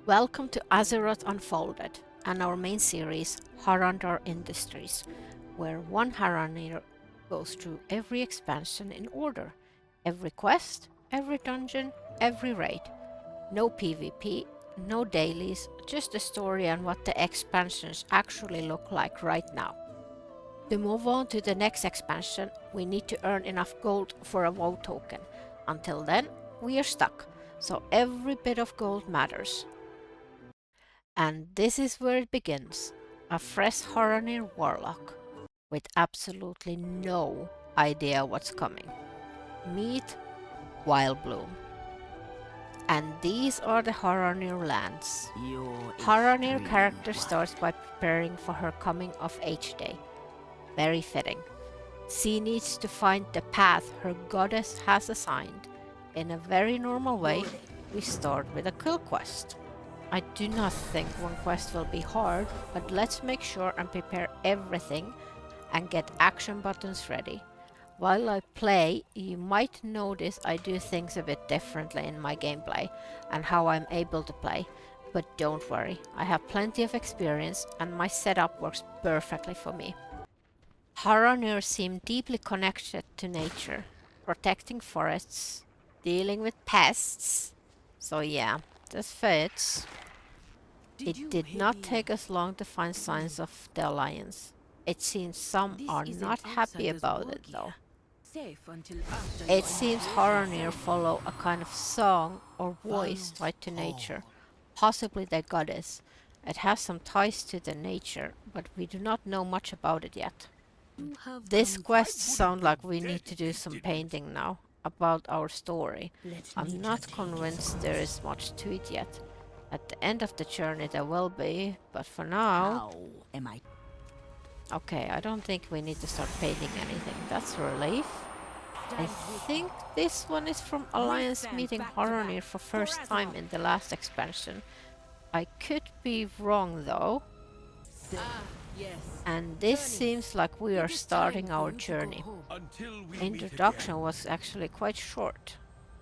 Welcome to Azeroth Unfolded and our main series, Harandar Industries, where one Haranir goes through every expansion in order, every quest, every dungeon, every raid. No PvP, no dailies, just the story and what the expansions actually look like right now. To move on to the next expansion, we need to earn enough gold for a WoW token. Until then, we are stuck, so every bit of gold matters. And this is where it begins. A fresh Haranir warlock with absolutely no idea what's coming. Meet Vilebloom. And these are the Haranir lands. Haranir character starts by preparing for her coming of age day. Very fitting. She needs to find the path her goddess has assigned. In a very normal way, we start with a kill quest. I do not think one quest will be hard, but let's make sure and prepare everything and get action buttons ready. While I play, you might notice I do things a bit differently in my gameplay and how I'm able to play. But don't worry, I have plenty of experience and my setup works perfectly for me. Haranir seem deeply connected to nature, protecting forests, dealing with pests. So yeah, this fits. It did not take us long to find signs of the Alliance. It seems some are not happy about it though. It seems Haranir follow a kind of song or voice tied to nature, possibly the goddess. It has some ties to the nature, but we do not know much about it yet. This quest sounds like we need to do some painting now about our story. I'm not convinced there is much to it yet. At the end of the journey there will be, but for now... Okay, I don't think we need to start painting anything. That's a relief. I think this one is from Alliance meeting Haranir for first time in the last expansion. I could be wrong though. And this seems like we are starting our journey. Introduction was actually quite short.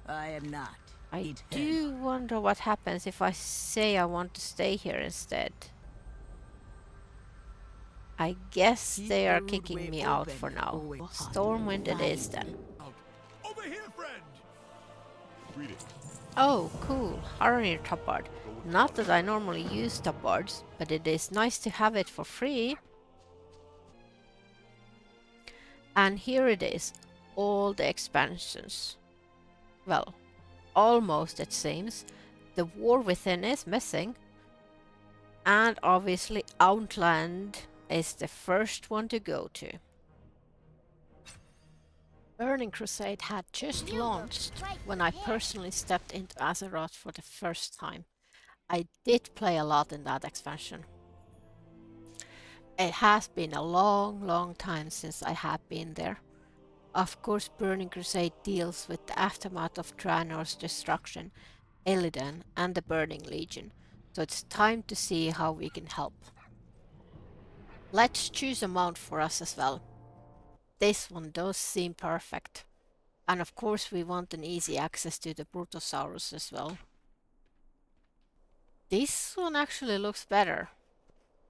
I do wonder what happens if I say I want to stay here instead. I guess they are kicking me out for now. Stormwind it is then. Over here, friend. Oh, cool. Haranir Topard. Not that I normally use Topards, but it is nice to have it for free. And here it is. All the expansions. Well, almost it seems. The War Within is missing. And obviously Outland is the first one to go to. Burning Crusade had just launched when I personally stepped into Azeroth for the first time. I did play a lot in that expansion. It has been a long time since I have been there. Of course, Burning Crusade deals with the aftermath of Draenor's destruction, Illidan and the Burning Legion, so it's time to see how we can help. Let's choose a mount for us as well. This one does seem perfect. And of course we want an easy access to the Brutosaurus as well. This one actually looks better.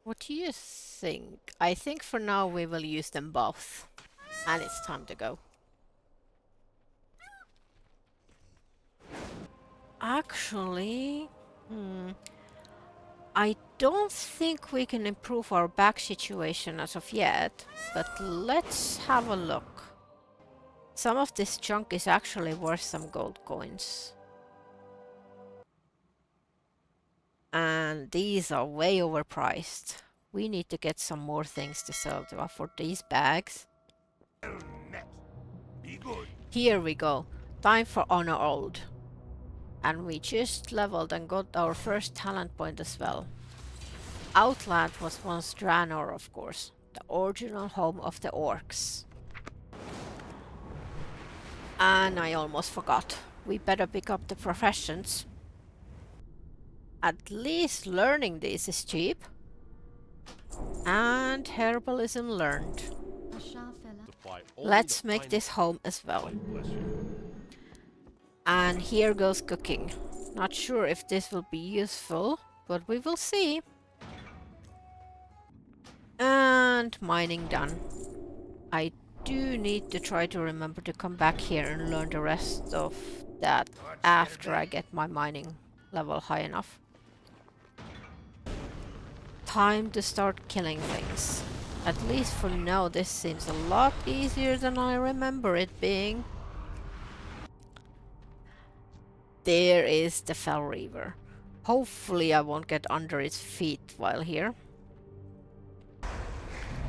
What do you think? I think for now we will use them both. And it's time to go. Actually... I don't think we can improve our back situation as of yet, but let's have a look. Some of this junk is actually worth some gold coins. And these are way overpriced. We need to get some more things to sell to afford these bags. Here we go. Time for Honor Old. And we just leveled and got our first talent point as well. Outland was once Draenor, of course, the original home of the orcs. And I almost forgot. We better pick up the professions. At least learning this is cheap. And herbalism learned. Let's make this home as well. And here goes cooking. Not sure if this will be useful, but we will see. And mining done. I do need to try to remember to come back here and learn the rest of that after I get my mining level high enough. Time to start killing things. At least for now, this seems a lot easier than I remember it being. There is the Fell Reaver. Hopefully I won't get under its feet while here.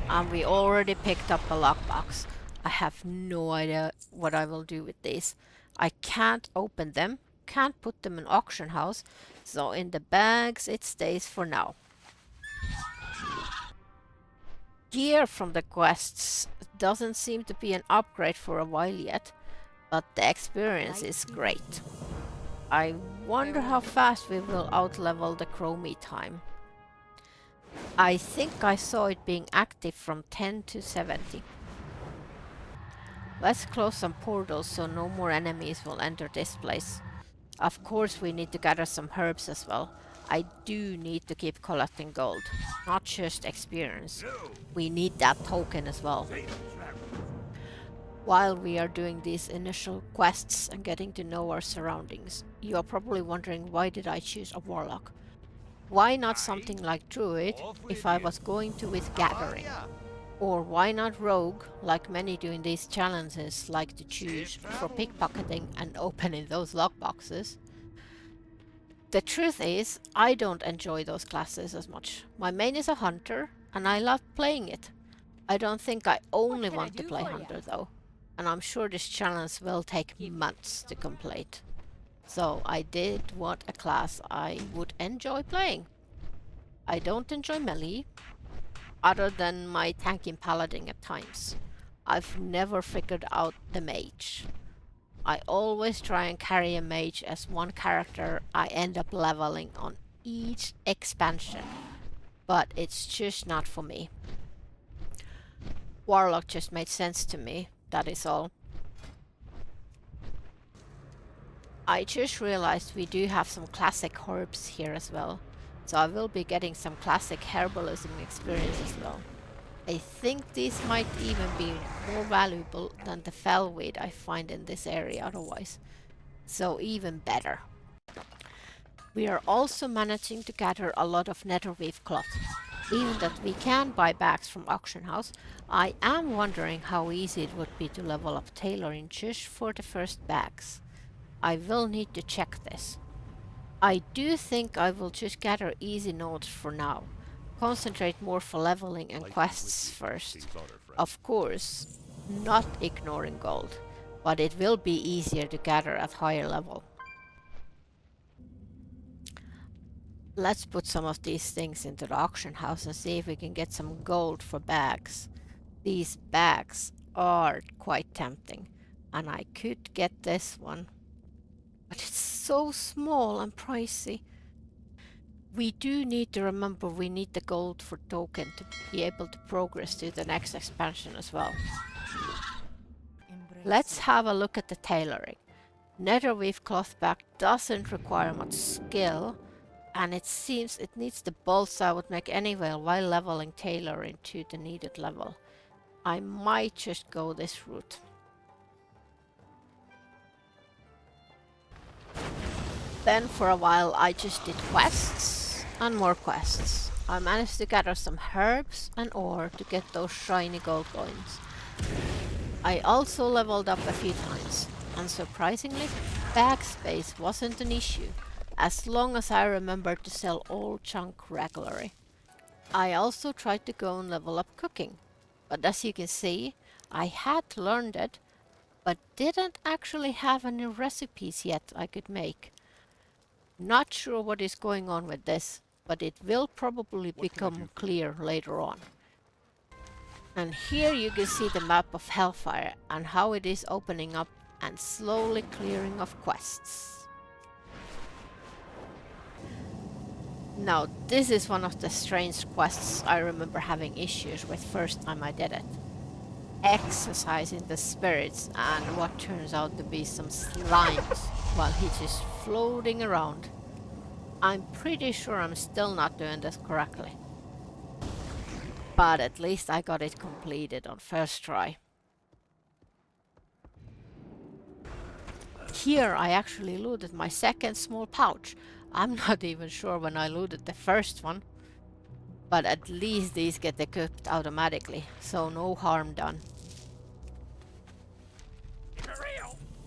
And we already picked up a lockbox. I have no idea what I will do with these. I can't open them, can't put them in auction house, so in the bags it stays for now. Gear from the quests doesn't seem to be an upgrade for a while yet, but the experience is great. I wonder how fast we will outlevel the chromie time. I think I saw it being active from 10 to 70. Let's close some portals so no more enemies will enter this place. Of course we need to gather some herbs as well. I do need to keep collecting gold, not just experience. We need that token as well. While we are doing these initial quests and getting to know our surroundings, you are probably wondering why did I choose a warlock? Why not something like druid if I was going to with gathering? Or why not rogue, like many doing these challenges like to choose for pickpocketing and opening those lockboxes? The truth is, I don't enjoy those classes as much. My main is a hunter, and I love playing it. I don't think I only want to play hunter though, and I'm sure this challenge will take months to complete. So I did want a class I would enjoy playing. I don't enjoy melee, other than my tanking paladin at times. I've never figured out the mage. I always try and carry a mage as one character I end up leveling on each expansion, but it's just not for me. Warlock just made sense to me, that is all. I just realized we do have some classic herbs here as well, so I will be getting some classic herbalism experience as well. I think these might even be more valuable than the fellweed I find in this area otherwise, so even better. We are also managing to gather a lot of netherweave cloth. Even that we can buy bags from auction house, I am wondering how easy it would be to level up tailoring just for the first bags. I will need to check this. I do think I will just gather easy nodes for now. Concentrate more for leveling and quests first. Of course, not ignoring gold, but it will be easier to gather at higher level. Let's put some of these things into the auction house and see if we can get some gold for bags. These bags are quite tempting, and I could get this one. But it's so small and pricey. We do need to remember we need the gold for token to be able to progress to the next expansion as well. Let's have a look at the tailoring. Netherweave cloth bag doesn't require much skill, and it seems it needs the bolts I would make anyway while leveling tailoring to the needed level. I might just go this route. Then for a while I just did quests and more quests. I managed to gather some herbs and ore to get those shiny gold coins. I also leveled up a few times, and surprisingly, bag space wasn't an issue, as long as I remembered to sell all junk regularly. I also tried to go and level up cooking, but as you can see, I had learned it, but didn't actually have any recipes yet I could make. Not sure what is going on with this, but it will probably become clear later on. And here you can see the map of Hellfire and how it is opening up and slowly clearing of quests. Now this is one of the strange quests I remember having issues with first time I did it. Exercising the spirits and what turns out to be some slimes while he just floating around. I'm pretty sure I'm still not doing this correctly. But at least I got it completed on first try. Here I actually looted my second small pouch. I'm not even sure when I looted the first one. But at least these get equipped automatically, so no harm done.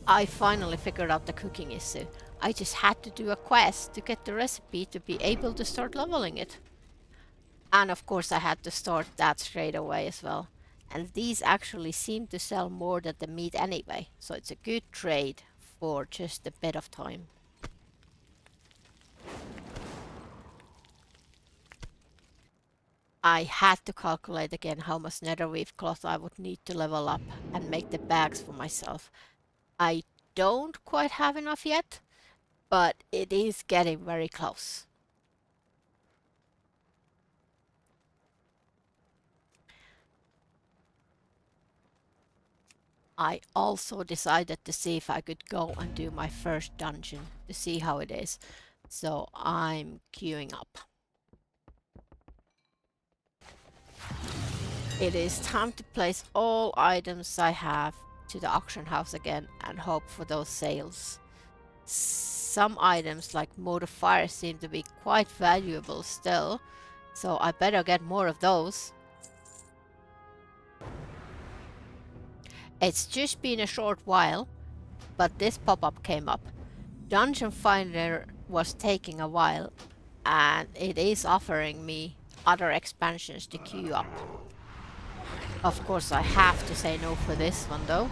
I finally figured out the cooking issue. I just had to do a quest to get the recipe to be able to start leveling it. And of course I had to start that straight away as well. And these actually seem to sell more than the meat anyway, so it's a good trade for just a bit of time. I had to calculate again how much netherweave cloth I would need to level up and make the bags for myself. I don't quite have enough yet, but it is getting very close. I also decided to see if I could go and do my first dungeon to see how it is. So I'm queuing up. It is time to place all items I have to the auction house again and hope for those sales. Some items like mode of fire seem to be quite valuable still, so I better get more of those. It's just been a short while, but this pop-up came up. Dungeon Finder was taking a while, and it is offering me other expansions to queue up. Of course I have to say no for this one though.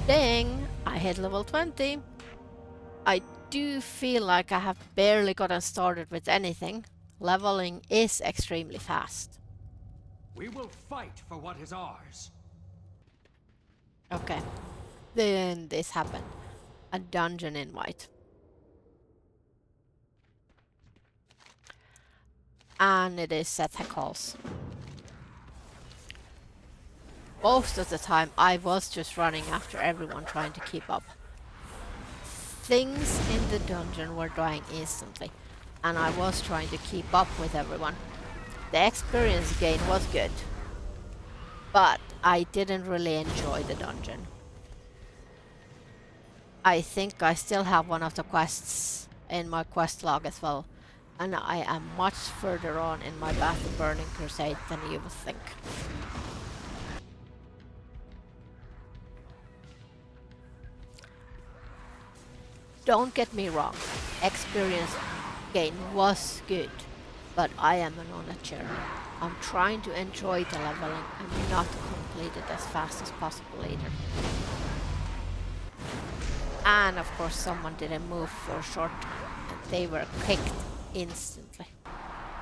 Dang, I hit level 20. I do feel like I have barely gotten started with anything. Leveling is extremely fast. We will fight for what is ours. Okay, then this happened. A dungeon invite. And it is set calls. Most of the time I was just running after everyone trying to keep up. Things in the dungeon were dying instantly, and I was trying to keep up with everyone. The experience gain was good, but I didn't really enjoy the dungeon. I think I still have one of the quests in my quest log as well, and I am much further on in my Bath of Burning Crusade than you would think. Don't get me wrong, experience gain was good, but I am on a journey. I'm trying to enjoy the leveling and not complete it as fast as possible later. And of course someone didn't move for a short time and they were kicked instantly.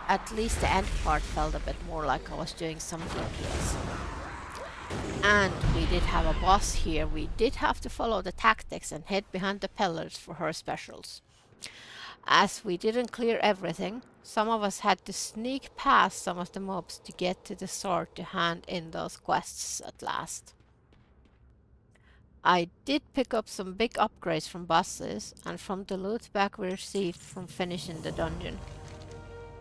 At least the end part felt a bit more like I was doing some DPS. And we did have a boss here. We did have to follow the tactics and hid behind the pillars for her specials. As we didn't clear everything, some of us had to sneak past some of the mobs to get to the sword to hand in those quests at last. I did pick up some big upgrades from bosses and from the loot bag we received from finishing the dungeon.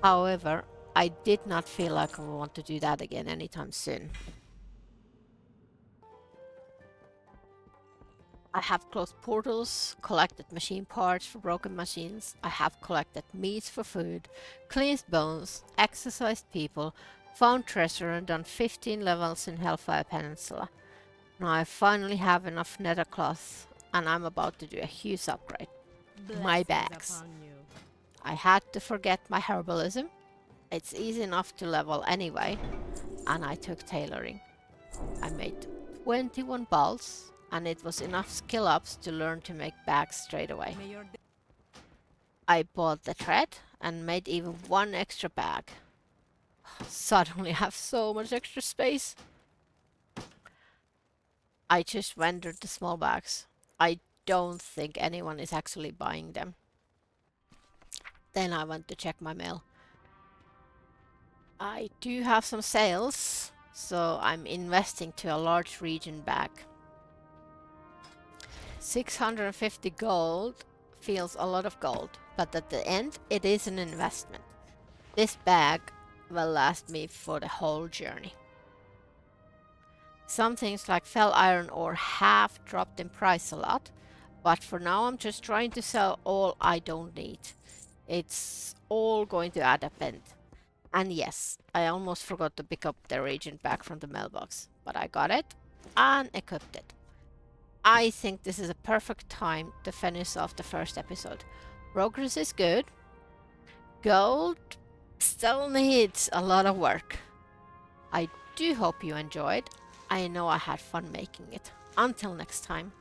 However, I did not feel like I want to do that again anytime soon. I have closed portals, collected machine parts for broken machines, I have collected meats for food, cleansed bones, exercised people, found treasure and done 15 levels in Hellfire Peninsula. Now I finally have enough nether cloth and I'm about to do a huge upgrade. My bags. I had to forget my herbalism. It's easy enough to level anyway, and I took tailoring. I made 21 balls, and it was enough skill ups to learn to make bags straight away. I bought the thread and made even one extra bag. Suddenly I have so much extra space. I just rendered the small bags. I don't think anyone is actually buying them. Then I went to check my mail. I do have some sales, so I'm investing to a large region bag. 650 gold feels a lot of gold, but at the end it is an investment. This bag will last me for the whole journey. Some things like fell iron ore have dropped in price a lot, but for now I'm just trying to sell all I don't need. It's all going to add up end. And yes, I almost forgot to pick up the reagent back from the mailbox, but I got it and equipped it. I think this is a perfect time to finish off the first episode. Progress is good. Gold still needs a lot of work. I do hope you enjoyed. I know I had fun making it. Until next time.